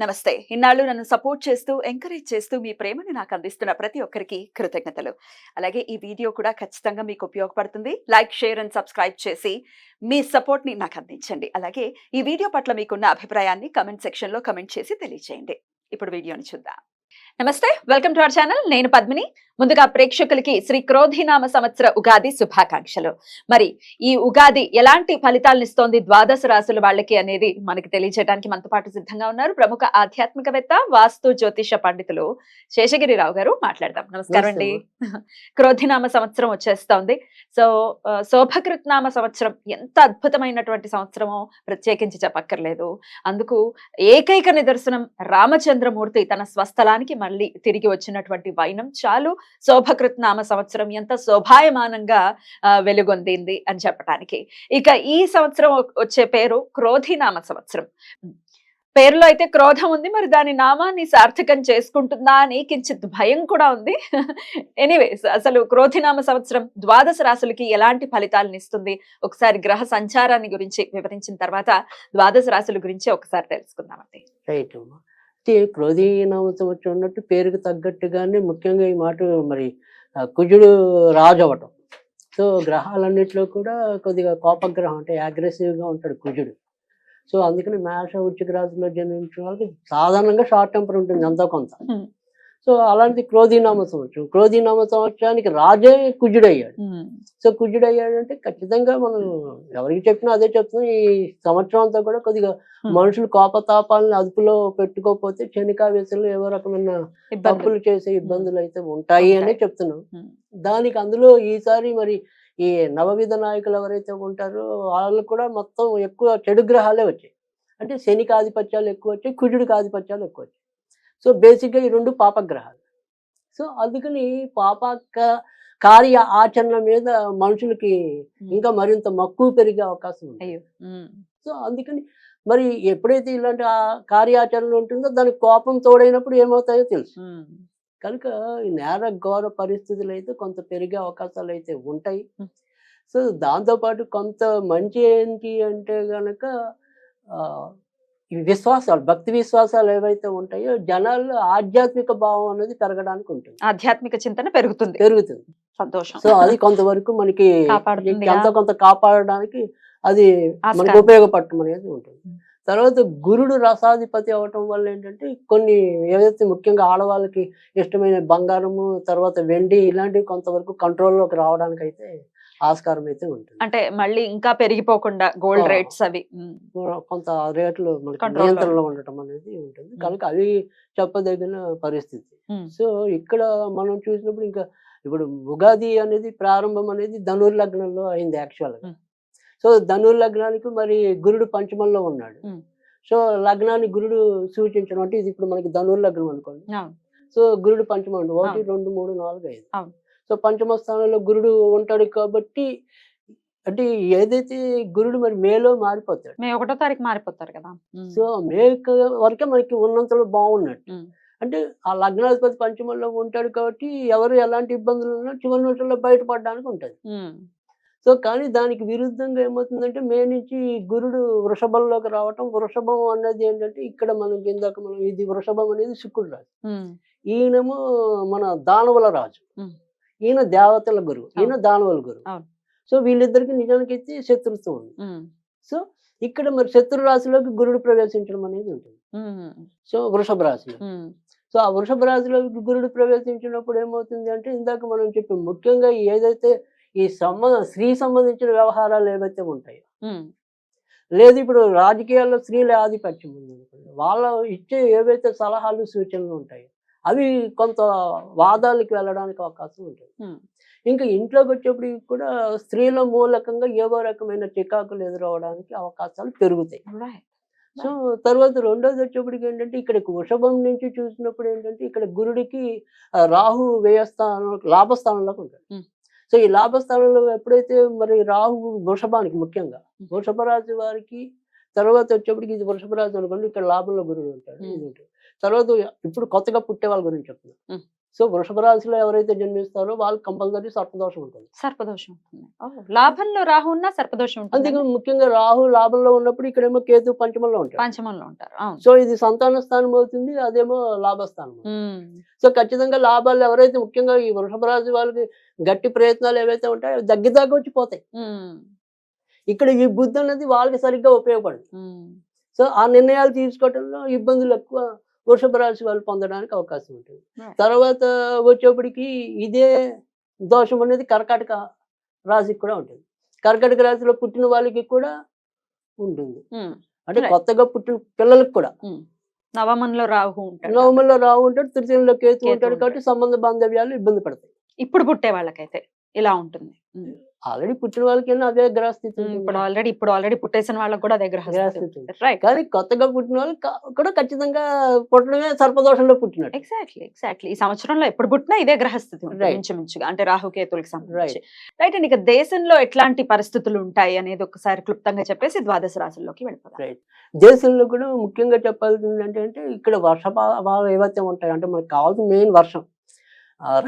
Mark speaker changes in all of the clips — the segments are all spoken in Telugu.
Speaker 1: నమస్తే. ఇన్నాళ్ళు నన్ను సపోర్ట్ చేస్తూ, ఎంకరేజ్ చేస్తూ మీ ప్రేమని నాకు అందిస్తున్న ప్రతి ఒక్కరికి కృతజ్ఞతలు. అలాగే ఈ వీడియో కూడా ఖచ్చితంగా మీకు ఉపయోగపడుతుంది. లైక్, షేర్ అండ్ సబ్స్క్రైబ్ చేసి మీ సపోర్ట్‌ని నాకు అందించండి. అలాగే ఈ వీడియో పట్ల మీకున్న అభిప్రాయాన్ని కామెంట్ సెక్షన్‌లో కామెంట్ చేసి తెలియజేయండి. ఇప్పుడు వీడియోని చూద్దాం. నమస్తే, వెల్కమ్ టు అవర్ ఛానల్. నేను పద్మిని. ముందుగా ప్రేక్షకులకి శ్రీ క్రోధినామ సంవత్సర ఉగాది శుభాకాంక్షలు. మరి ఈ ఉగాది ఎలాంటి ఫలితాలను ఇస్తోంది ద్వాదశ రాశుల వాళ్ళకి అనేది మనకి తెలియజేయడానికి మనతో పాటు సిద్ధంగా ఉన్నారు ప్రముఖ ఆధ్యాత్మికవేత్త, వాస్తు జ్యోతిష పండితులు శేషగిరిరావు గారు. మాట్లాడదాం. నమస్కారం అండి. క్రోధినామ సంవత్సరం వచ్చేస్తోంది. సో శోభకృత్నామ సంవత్సరం ఎంత అద్భుతమైనటువంటి సంవత్సరమో ప్రత్యేకించి చెప్పక్కర్లేదు. అందుకు ఏకైక నిదర్శనం రామచంద్రమూర్తి తన స్వస్థలానికి మళ్ళీ తిరిగి వచ్చినటువంటి వైనం చాలు శోభకృత్నామ సంవత్సరం ఎంత శోభాయమానంగా వెలుగొందింది అని చెప్పడానికి. ఇక ఈ సంవత్సరం వచ్చే పేరు క్రోధినామ సంవత్సరం. పేరులో అయితే క్రోధం ఉంది, మరి దాని నామాన్ని సార్థకం చేసుకుంటుందా అని కించిత్ భయం కూడా ఉంది. ఎనీవేస్, అసలు క్రోధినామ సంవత్సరం ద్వాదశ రాశులకి ఎలాంటి ఫలితాలను ఇస్తుంది ఒకసారి గ్రహ సంచారాన్ని గురించి వివరించిన తర్వాత ద్వాదశ రాశుల గురించి ఒకసారి తెలుసుకుందామండి.
Speaker 2: రైట్ అమ్మా. క్రోధీనామ సంవత్సరం ఉన్నట్టు పేరుకు తగ్గట్టుగానే ముఖ్యంగా ఈ మాట మరి కుజుడు రాజు అవటం. సో గ్రహాలన్నింటిలో కూడా కొద్దిగా కోపగ్రహం, అంటే అగ్రెసివ్గా ఉంటాడు కుజుడు. సో అందుకని మేష, వృశ్చిక రాశిలో జన్మించిన వాళ్ళకి సాధారణంగా షార్ట్ టెంపర్ ఉంటుంది ఎంతో కొంత. సో అలాంటి క్రోధీనామ సంవత్సరం, క్రోధీనామ సంవత్సరానికి రాజే కుజుడయ్యాడు. సో కుజుడయ్యాడంటే ఖచ్చితంగా మనం ఎవరికి చెప్పినా అదే చెప్తున్నాం. ఈ సంవత్సరం అంతా కూడా కొద్దిగా మనుషులు కోపతాపాలను అదుపులో పెట్టుకోకపోతే క్షణికావేశంలో ఏవో రకమైన తప్పులు చేసే ఇబ్బందులు అయితే ఉంటాయి అనే చెప్తున్నాం. దానికి అందులో ఈసారి మరి ఈ నవవిధ నాయకులు ఎవరైతే ఉంటారో వాళ్ళు కూడా మొత్తం ఎక్కువ చెడు గ్రహాలే వచ్చాయి. అంటే శనికి ఆధిపత్యాలు ఎక్కువ వచ్చాయి, కుజుడికి ఆధిపత్యాలు ఎక్కువ వచ్చాయి. సో బేసిక్గా ఈ రెండు పాపగ్రహాలు. సో అందుకని కార్య ఆచరణ మీద మనుషులకి ఇంకా మరింత మక్కువ పెరిగే అవకాశం ఉంది. సో అందుకని మరి ఎప్పుడైతే ఇలాంటి కార్యాచరణ ఉంటుందో దానికి కోపం తోడైనప్పుడు ఏమవుతాయో తెలుసు. కనుక ఈ నేర ఘోర పరిస్థితులు అయితే కొంత పెరిగే అవకాశాలు అయితే ఉంటాయి. సో దాంతోపాటు కొంత మంచి ఏంటి అంటే గనక ఈ విశ్వాసాలు, భక్తి విశ్వాసాలు ఏవైతే ఉంటాయో జనాల్లో ఆధ్యాత్మిక భావం అనేది పెరగడానికి ఉంటుంది.
Speaker 1: ఆధ్యాత్మిక చింతన పెరుగుతుంది. సంతోషం.
Speaker 2: సో అది కొంతవరకు మనకి ఎంతో కొంత కాపాడడానికి అది మనకు ఉపయోగపడటం అనేది ఉంటుంది. తర్వాత గురుడు రసాధిపతి అవటం వల్ల ఏంటంటే కొన్ని ఏదైతే ముఖ్యంగా ఆడవాళ్ళకి ఇష్టమైన బంగారము, తర్వాత వెండి ఇలాంటివి కొంతవరకు కంట్రోల్లోకి రావడానికి అయితే ఆస్కారం అయితే ఉంటుంది.
Speaker 1: అంటే మళ్ళీ ఇంకా పెరిగిపోకుండా గోల్డ్ రేట్స్ అవి
Speaker 2: కొంత రేట్లు మనకి నియంత్రణలో ఉండటం అనేది ఉంటుంది. కనుక అవి చెప్పదగిన పరిస్థితి. సో ఇక్కడ మనం చూసినప్పుడు ఇంకా ఇప్పుడు ఉగాది అనేది ప్రారంభం అనేది ధనుర్ లగ్నంలో అయింది యాక్చువల్గా. సో ధనుర్ లగ్నానికి మరి గురుడు పంచమంలో ఉన్నాడు. సో లగ్నాన్ని గురుడు సూచించడం అంటే ఇది ఇప్పుడు మనకి ధనుర్ లగ్నం అనుకోండి. సో గురుడు పంచమం 1, 2, 3, 4, 5. సో పంచమ స్థానంలో గురుడు ఉంటాడు కాబట్టి అంటే ఏదైతే గురుడు మరి మేలో మారిపోతాడు.
Speaker 1: మే 1వ తారీఖు మారిపోతారు కదా.
Speaker 2: సో మే వరకే మనకి ఉన్నంతలో బాగున్నట్టు. అంటే ఆ లగ్నాధిపతి పంచమంలో ఉంటాడు కాబట్టి ఎవరు ఎలాంటి ఇబ్బందులు ఉన్నా చివరి నిమిషంలో బయటపడడానికి ఉంటుంది. సో కానీ దానికి విరుద్ధంగా ఏమవుతుందంటే మే నుంచి గురుడు వృషభంలోకి రావటం. వృషభం అన్నది ఏంటంటే ఇక్కడ మనకి ఇందాక మనం ఇది వృషభం అనేది శుక్రుడు రాజు, ఈయనేమో మన దానవుల రాజు, ఈయన దేవతల గురువు, ఈయన దానవుల గురువు. సో వీళ్ళిద్దరికి నిజానికైతే శత్రుత్వం ఉంది. సో ఇక్కడ మరి శత్రు రాశిలోకి గురుడు ప్రవేశించడం అనేది ఉంటుంది. సో వృషభ రాశిలో. సో ఆ వృషభ రాశిలోకి గురుడు ప్రవేశించినప్పుడు ఏమవుతుంది అంటే ఇందాక మనం చెప్పాం ముఖ్యంగా ఏదైతే ఈ స్త్రీ సంబంధించిన వ్యవహారాలు ఏవైతే ఉంటాయో, లేదు ఇప్పుడు రాజకీయాల్లో స్త్రీల ఆధిపత్యం ఉంది, వాళ్ళ ఇచ్చే ఏవైతే సలహాలు సూచనలు ఉంటాయో అవి కొంత వాదాలకు వెళ్ళడానికి అవకాశం ఉంటుంది. ఇంకా ఇంట్లోకి వచ్చేప్పుడు కూడా స్త్రీల మూలకంగా ఏవో రకమైన చికాకులు ఎదురవడానికి అవకాశాలు పెరుగుతాయి. సో తర్వాత రెండోది వచ్చేప్పటికి ఏంటంటే ఇక్కడ వృషభం నుంచి చూసినప్పుడు ఏంటంటే ఇక్కడ గురుడికి రాహు వ్యయస్థానం లాభస్థానంలోకి ఉంటాడు. సో ఈ లాభస్థానంలో ఎప్పుడైతే మరి రాహు వృషభానికి ముఖ్యంగా వృషభ రాశి వారికి తర్వాత వచ్చేప్పటికి ఇది వృషభ రాశి అనుకోండి, ఇక్కడ లాభంలో గురుడు ఉంటాడు. ఇది ఉంటుంది. తర్వాత ఇప్పుడు కొత్తగా పుట్టే వాళ్ళ గురించి చెప్తున్నాను. సో వృషభ రాశిలో ఎవరైతే జన్మిస్తారో వాళ్ళకి కంపల్సరీ సర్పదోషం ఉంటుంది.
Speaker 1: సర్పదోషం ఉంటుంది. లాభంలో రాహు ఉన్నా సర్పదోషం ఉంటుంది.
Speaker 2: అందుకే ముఖ్యంగా రాహు లాభంలో ఉన్నప్పుడు ఇక్కడేమో కేతు పంచమంలో ఉంటారు.
Speaker 1: పంచమంలో ఉంటారు.
Speaker 2: సో ఇది సంతాన స్థానం అవుతుంది, అదేమో లాభస్థానం. సో ఖచ్చితంగా లాభాలు ఎవరైతే ముఖ్యంగా ఈ వృషభ రాశి వాళ్ళకి గట్టి ప్రయత్నాలు ఏవైతే ఉంటాయో దగ్గర వచ్చి పోతాయి. ఇక్కడ ఈ బుద్ధి అనేది వాళ్ళకి సరిగ్గా ఉపయోగపడదు. సో ఆ నిర్ణయాలు తీసుకోవడంలో ఇబ్బందులు ఎక్కువ వృషభ రాశి వాళ్ళు పొందడానికి అవకాశం ఉంటుంది. తర్వాత వచ్చేప్పటికి ఇదే దోషం అనేది కర్కాటక రాశికి కూడా ఉంటుంది. కర్కాటక రాశిలో పుట్టిన వాళ్ళకి కూడా ఉంటుంది. అంటే కొత్తగా పుట్టిన పిల్లలకు కూడా
Speaker 1: నవమంలో రాహు ఉంటాడు.
Speaker 2: నవమంలో రాహు ఉంటాడు, తృతీయంలో కేతు ఉంటాడు. కాబట్టి సంబంధ బాంధవ్యాలు ఇబ్బంది పడతాయి.
Speaker 1: ఇప్పుడు పుట్టే వాళ్ళకైతే ఇలా ఉంటుంది.
Speaker 2: ఆల్రెడీ పుట్టిన వాళ్ళకి అదే గ్రహస్థితి.
Speaker 1: ఇప్పుడు ఆల్రెడీ పుట్టేసిన వాళ్ళకి కూడా అదే గ్రహస్థితి.
Speaker 2: కానీ కొత్తగా పుట్టిన వాళ్ళకి కూడా ఖచ్చితంగా పుట్టడమే సర్పదోషంలో పుట్టినట్టు.
Speaker 1: ఎగ్జాక్ట్లీ ఈ సంవత్సరంలో ఎప్పుడు పుట్టినా ఇదే గ్రహస్థితి ఇంచుమించుగా, అంటే రాహుకేతులకి సంబంధించి. రైట్ అండి. ఇక దేశంలో ఎట్లాంటి పరిస్థితులు ఉంటాయి అనేది ఒకసారి క్లుప్తంగా చెప్పేసి ద్వాదశ రాశుల్లోకి వెళ్ళిపోతాం.
Speaker 2: రైట్. దేశంలో కూడా ముఖ్యంగా చెప్పాల్సింది అంటే ఇక్కడ వర్షపాతాలు ఏవైతే ఉంటాయి అంటే మనకు కావాల్సిన మెయిన్ వర్షం,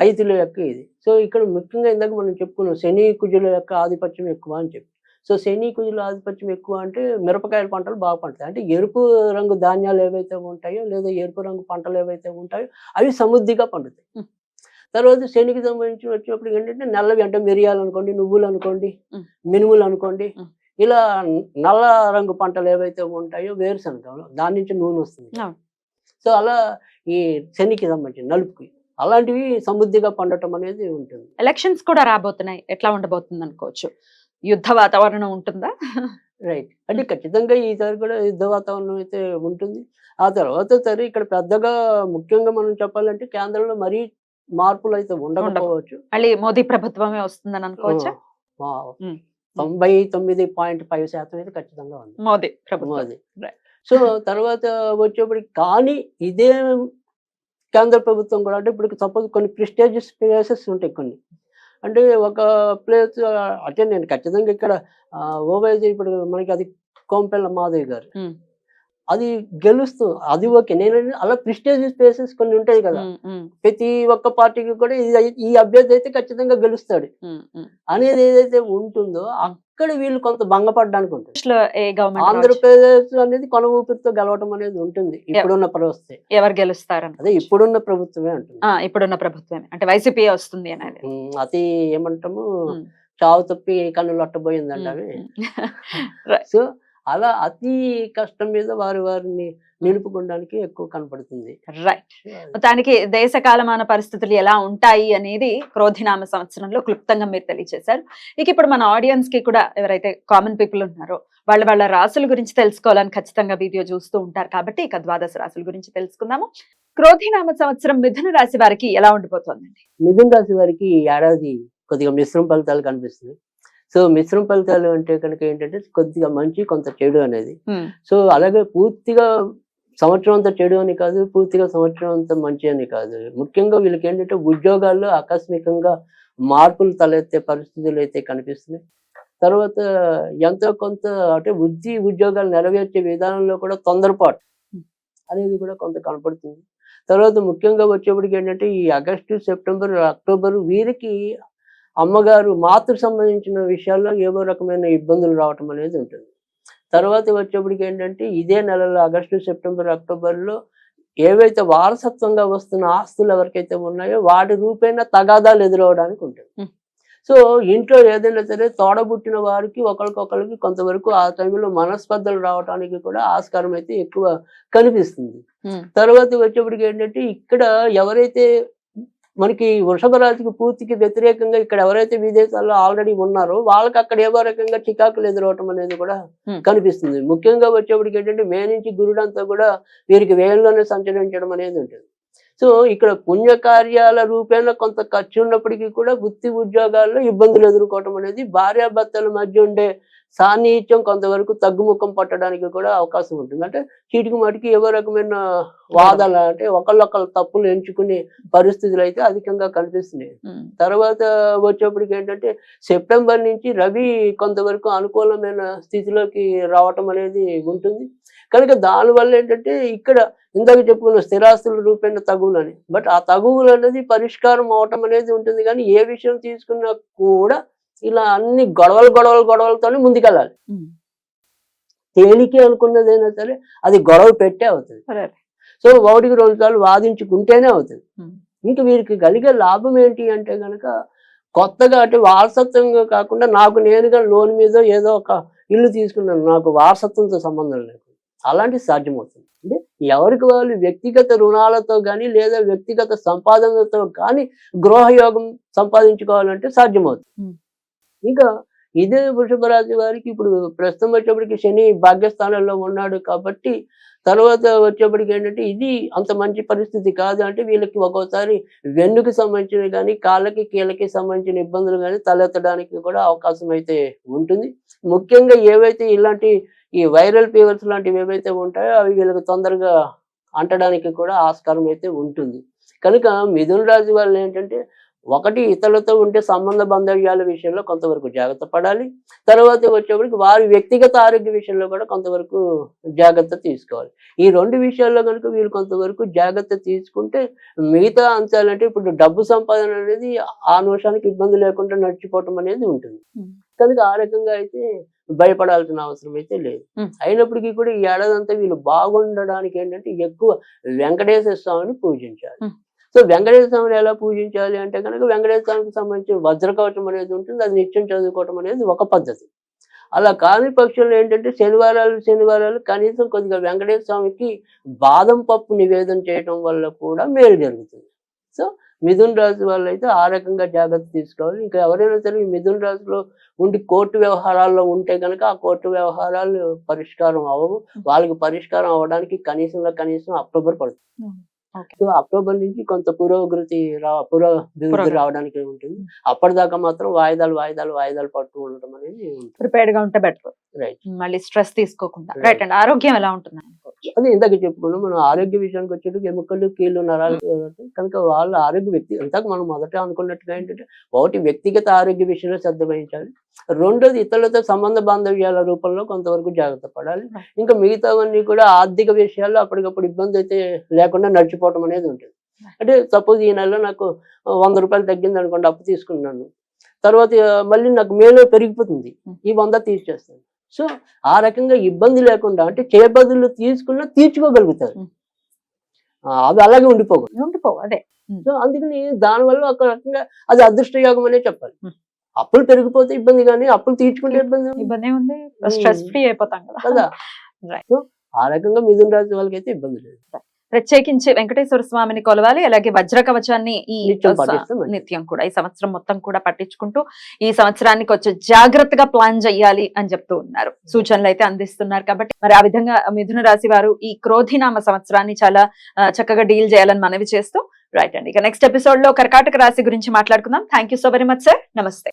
Speaker 2: రైతుల యొక్క ఇది. సో ఇక్కడ ముఖ్యంగా ఇందాక మనం చెప్పుకున్నాం శని కుజుల యొక్క ఆధిపత్యం ఎక్కువ అని చెప్పి. సో శని కుజుల ఆధిపత్యం ఎక్కువ అంటే మిరపకాయల పంటలు బాగా పండుతాయి. అంటే ఎరుపు రంగు ధాన్యాలు ఏవైతే ఉంటాయో లేదా ఎరుపు రంగు పంటలు ఏవైతే ఉంటాయో అవి సమృద్ధిగా పండుతాయి. తర్వాత శనికి సంబంధించి వచ్చినప్పుడు ఏంటంటే నల్లవి అంటే మిరియాలు అనుకోండి, నువ్వులు అనుకోండి, మినుములు అనుకోండి, ఇలా నల్ల రంగు పంటలు ఏవైతే ఉంటాయో వేరుశనగ, దాని నుంచి నూనె వస్తుంది. సో అలా ఈ శనికి సంబంధించి నలుపుకి అలాంటివి సమృద్ధిగా పండటం అనేది ఉంటుంది.
Speaker 1: ఎలక్షన్స్ కూడా రాబోతున్నాయి, ఎట్లా ఉండబోతుంది అనుకోవచ్చు? యుద్ధ వాతావరణం ఉంటుందా?
Speaker 2: రైట్. అంటే ఖచ్చితంగా ఈసారి కూడా యుద్ధ వాతావరణం అయితే ఉంటుంది. ఆ తర్వాత సరే ఇక్కడ పెద్దగా ముఖ్యంగా మనం చెప్పాలంటే కేంద్రంలో మరీ మార్పులు అయితే ఉండకపోవచ్చు.
Speaker 1: మళ్ళీ మోదీ ప్రభుత్వమే వస్తుందని అనుకోవచ్చా?
Speaker 2: 99.5% అయితే ఖచ్చితంగా ఉంది
Speaker 1: మోదీ ప్రభుత్వం.
Speaker 2: సో తర్వాత వచ్చేప్పటికి కానీ ఇదే కేంద్ర ప్రభుత్వం కూడా అంటే ఇప్పుడు సపోజ్ కొన్ని ప్రెస్టీజియస్ ప్లేసెస్ ఉంటాయి కొన్ని. అంటే ఒక ప్లేస్ అంటే నేను ఖచ్చితంగా ఇక్కడ ఓవైసీ ఇప్పుడు మనకి అది కోంపెల్ల మాధవి గారు అది గెలుస్తూ అది ఓకే. నేను అలా ప్రెస్టీజియస్ ప్లేసెస్ కొన్ని ఉంటాయి కదా, ప్రతి ఒక్క పార్టీకి కూడా ఈ అభ్యర్థి అయితే ఖచ్చితంగా గెలుస్తాడు అనేది ఏదైతే ఉంటుందో అక్కడ వీళ్ళు కొంత భంగపడడానికి ఉంటుంది. ఆంధ్రప్రదేశ్ అనేది కొన ఊపిరితో గెలవటం అనేది ఉంటుంది ఇప్పుడున్న పరిస్థితి.
Speaker 1: ఎవరు గెలుస్తారు
Speaker 2: అదే ఇప్పుడున్న ప్రభుత్వమే ఉంటుంది.
Speaker 1: ఇప్పుడున్న ప్రభుత్వమే అంటే వైసీపీ వస్తుంది అనేది
Speaker 2: అది ఏమంటాము చావు తప్పి కన్నులు అట్టబోయిందండి అవి. సో అలా అతి కష్టం మీద వారిని నిలుపుకోవడానికి ఎక్కువ కనపడుతుంది.
Speaker 1: రైట్. మొత్తానికి దేశ కాలమాన పరిస్థితులు ఎలా ఉంటాయి అనేది క్రోధినామ సంవత్సరంలో క్లుప్తంగా మీరు తెలియజేశారు. ఇక ఇప్పుడు మన ఆడియన్స్ కి కూడా ఎవరైతే కామన్ పీపుల్ ఉన్నారో వాళ్ళ రాశుల గురించి తెలుసుకోవాలని ఖచ్చితంగా వీడియో చూస్తూ ఉంటారు కాబట్టి ఇక ద్వాదశ రాశుల గురించి తెలుసుకుందాము. క్రోధినామ సంవత్సరం మిథున రాశి వారికి ఎలా ఉండిపోతుందండి?
Speaker 2: మిథున రాశి వారికి ఈ ఏడాది కొద్దిగా మిశ్రమ ఫలితాలు కనిపిస్తుంది. సో మిశ్రమ ఫలితాలు అంటే కనుక ఏంటంటే కొద్దిగా మంచి కొంత చెడు అనేది. సో అలాగే పూర్తిగా సంవత్సరం అంతా చెడు అని కాదు, పూర్తిగా సంవత్సరం అంతా మంచి అని కాదు. ముఖ్యంగా వీళ్ళకి ఏంటంటే ఉద్యోగాల్లో ఆకస్మికంగా మార్పులు తలెత్తే పరిస్థితులు అయితే కనిపిస్తున్నాయి. తర్వాత ఎంతో కొంత అంటే ఉద్యోగాలు నెరవేర్చే విధానంలో కూడా తొందరపాటు అనేది కూడా కొంత కనపడుతుంది. తర్వాత ముఖ్యంగా వచ్చేప్పటికి ఏంటంటే ఈ ఆగస్టు, సెప్టెంబర్, అక్టోబర్ వీరికి అమ్మగారు మాతృ సంబంధించిన విషయాల్లో ఏవో రకమైన ఇబ్బందులు రావటం అనేది ఉంటుంది. తర్వాత వచ్చేప్పటికి ఏంటంటే ఇదే నెలలో ఆగస్టు, సెప్టెంబర్, అక్టోబర్లో ఏవైతే వారసత్వంగా వస్తున్న ఆస్తులు ఎవరికైతే ఉన్నాయో వాటి రూపేణ తగాదాలు ఎదురవడానికి ఉంటుంది. సో ఇంట్లో ఏదైనా సరే తోడబుట్టిన వారికి ఒకరికొకరికి కొంతవరకు ఆ టైంలో మనస్పర్ధలు రావడానికి కూడా ఆస్కారం అయితే ఎక్కువ కనిపిస్తుంది. తర్వాత వచ్చేప్పటికి ఏంటంటే ఇక్కడ ఎవరైతే మనకి వృషభ రాశికి పూర్తికి వ్యతిరేకంగా ఇక్కడ ఎవరైతే విదేశాల్లో ఆల్రెడీ ఉన్నారో వాళ్ళకి అక్కడ ఏవో రకంగా చికాకులు ఎదురవటం అనేది కూడా కనిపిస్తుంది. ముఖ్యంగా వచ్చేప్పటికి ఏంటంటే మే నుంచి గురుడంతా కూడా వీరికి వేయంలోనే సంచరించడం అనేది ఉంటుంది. సో ఇక్కడ పుణ్యకార్యాల రూపేణ కొంత ఖర్చు ఉన్నప్పటికీ కూడా వృత్తి ఉద్యోగాల్లో ఇబ్బందులు ఎదుర్కోవటం అనేది భార్యాభర్తల మధ్య ఉండే సాన్నిహిత్యం కొంతవరకు తగ్గుముఖం పట్టడానికి కూడా అవకాశం ఉంటుంది. అంటే చీటికి మాటికి ఏవో రకమైన వాదాలు అంటే ఒకళ్ళొకళ్ళు తప్పులు ఎంచుకునే పరిస్థితులు అయితే అధికంగా కనిపిస్తున్నాయి. తర్వాత వచ్చేప్పటికి ఏంటంటే సెప్టెంబర్ నుంచి రవి కొంతవరకు అనుకూలమైన స్థితిలోకి రావటం అనేది ఉంటుంది. కనుక దానివల్ల ఏంటంటే ఇక్కడ ఇందాక చెప్పుకున్న స్థిరాస్తుల రూపేణ తగువులని, బట్ ఆ తగువులు అనేది పరిష్కారం అవటం అనేది ఉంటుంది. కానీ ఏ విషయం తీసుకున్నా కూడా ఇలా అన్ని గొడవలతోనే ముందుకెళ్ళాలి. తేలికే అనుకున్నదైనా సరే అది గొడవ పెట్టే అవుతుంది. సో 1-2 సార్లు వాదించుకుంటేనే అవుతుంది. ఇంకా వీరికి కలిగే లాభం ఏంటి అంటే గనక కొత్తగా అంటే వారసత్వంగా కాకుండా నాకు నేనుగా లోన్ మీద ఏదో ఒక ఇల్లు తీసుకున్నాను, నాకు వారసత్వంతో సంబంధం లేదు, అలాంటి సాధ్యమవుతుంది. అంటే ఎవరికి వాళ్ళు వ్యక్తిగత రుణాలతో కానీ లేదా వ్యక్తిగత సంపాదనతో కానీ గృహయోగం సంపాదించుకోవాలంటే సాధ్యమవుతుంది. ఇంకా ఇదే వృషభ రాశి వారికి ఇప్పుడు ప్రస్తుతం వచ్చేప్పటికి శని భాగ్యస్థానంలో ఉన్నాడు కాబట్టి తర్వాత వచ్చేప్పటికి ఏంటంటే ఇది అంత మంచి పరిస్థితి కాదు. అంటే వీళ్ళకి ఒక్కోసారి వెన్నుకి సంబంధించినవి కానీ కాళ్ళకి కీళ్ళకి సంబంధించిన ఇబ్బందులు కానీ తలెత్తడానికి కూడా అవకాశం అయితే ఉంటుంది. ముఖ్యంగా ఏవైతే ఇలాంటి ఈ వైరల్ ఫీవర్స్ లాంటివి ఏవైతే ఉంటాయో అవి వీళ్ళకి తొందరగా అంటడానికి కూడా ఆస్కారం అయితే ఉంటుంది. కనుక మిథున రాశి వాళ్ళు ఏంటంటే ఒకటి ఇతరులతో ఉంటే సంబంధ బాంధవ్యాల విషయంలో కొంతవరకు జాగ్రత్త పడాలి. తర్వాత వచ్చేప్పటికి వారి వ్యక్తిగత ఆరోగ్య విషయంలో కూడా కొంతవరకు జాగ్రత్త తీసుకోవాలి. ఈ 2 విషయాల్లో కనుక వీళ్ళు కొంతవరకు జాగ్రత్త తీసుకుంటే మిగతా అంశాలంటే ఇప్పుడు డబ్బు సంపాదన అనేది ఆ నిమిషానికి ఇబ్బంది లేకుండా నడిచిపోవటం అనేది ఉంటుంది. కనుక ఆ రకంగా అయితే భయపడాల్సిన అవసరం అయితే లేదు. అయినప్పటికీ కూడా ఈ ఏడాదంతా వీళ్ళు బాగుండడానికి ఏంటంటే ఎక్కువ వెంకటేశ్వర స్వామిని పూజించాలి. సో వెంకటేశ్వర స్వామిని ఎలా పూజించాలి అంటే కనుక వెంకటేశ్వర స్వామికి సంబంధించిన వజ్రకవచం అనేది ఉంటుంది, అది నిత్యం చదువుకోవటం అనేది ఒక పద్ధతి. అలా కాని పక్షంలో ఏంటంటే శనివారాలు కనీసం కొద్దిగా వెంకటేశ్వర స్వామికి బాదం పప్పు నివేదన చేయడం వల్ల కూడా మేలు జరుగుతుంది. సో మిథున రాశి వాళ్ళు అయితే ఆ రకంగా జాగ్రత్త తీసుకోవాలి. ఇంకా ఎవరైనా సరే ఈ మిథున రాశిలో ఉండి కోర్టు వ్యవహారాల్లో ఉంటే కనుక ఆ కోర్టు వ్యవహారాలు పరిష్కారం అవ్వవు. వాళ్ళకి పరిష్కారం అవ్వడానికి కనీసం అక్టోబర్ పడుతుంది. సో అక్టోబర్ నుంచి కొంత పురోభివృద్ధి రావడానికి ఉంటుంది. అప్పటిదాకా మాత్రం వాయిదాలు పడుతూ ఉండటం అనేది
Speaker 1: ప్రిపేర్డ్ గా ఉంటే బెటర్.
Speaker 2: రైట్.
Speaker 1: మళ్ళీ స్ట్రెస్ తీసుకోకుండా. రైట్ అండి. ఆరోగ్యం ఎలా ఉంటుంది?
Speaker 2: అదే ఇందాక చెప్పుకున్నాం, మనం ఆరోగ్య విషయానికి వచ్చేటప్పుడు ఎముకలు కీళ్ళు నరాలు కనుక వాళ్ళ ఆరోగ్య ఇంతకు మనం మొదట అనుకున్నట్టుగా ఏంటంటే ఒకటి వ్యక్తిగత ఆరోగ్య విషయంలో శ్రద్ధ వహించాలి. రెండోది ఇతరులతో సంబంధ బాంధవ్యాల రూపంలో కొంతవరకు జాగ్రత్త పడాలి. ఇంకా మిగతావన్నీ కూడా ఆర్థిక విషయాల్లో అప్పటికప్పుడు ఇబ్బంది అయితే లేకుండా నడిచిపోవటం అనేది ఉంటుంది. అంటే సపోజ్ ఈ నెలలో నాకు 100 రూపాయలు తగ్గింది అనుకోండి, అప్పు తీసుకున్నాను, తర్వాత మళ్ళీ నాకు మేలు పెరిగిపోతుంది, ఈ 100 తీర్చేస్తాను. సో ఆ రకంగా ఇబ్బంది లేకుండా అంటే చేయబదులు తీసుకున్నా తీర్చుకోగలుగుతారు, అవి అలాగే ఉండిపోవు.
Speaker 1: అదే.
Speaker 2: సో అందుకని దానివల్ల ఒక రకంగా అది అదృష్టయోగం అనే చెప్పాలి. అప్పులు పెరిగిపోతే ఇబ్బంది, కానీ అప్పులు తీర్చుకుంటే ఇబ్బంది
Speaker 1: ఉంది, స్ట్రెస్ ఫ్రీ అయిపోతాం కదా.
Speaker 2: సో ఆ రకంగా మిథున రాశి వాళ్ళకి అయితే ఇబ్బంది లేదు.
Speaker 1: ప్రత్యేకించి వెంకటేశ్వర స్వామిని కొలవాలి. అలాగే వజ్ర కవచాన్ని ఈ నిత్యం కూడా ఈ సంవత్సరం మొత్తం కూడా పట్టించుకుంటూ ఈ సంవత్సరానికి కొంచెం జాగ్రత్తగా ప్లాన్ చేయాలి అని చెప్తూ ఉన్నారు, సూచనలు అయితే అందిస్తున్నారు. కాబట్టి మరి ఆ విధంగా మిథున రాశి వారు ఈ క్రోధినామ సంవత్సరాన్ని చాలా చక్కగా డీల్ చేయాలని మనవి చేస్తూ రైట్ అండి. ఇక నెక్స్ట్ ఎపిసోడ్ లో కర్కాటక రాశి గురించి మాట్లాడుకుందాం. Thank you so very much sir. నమస్తే.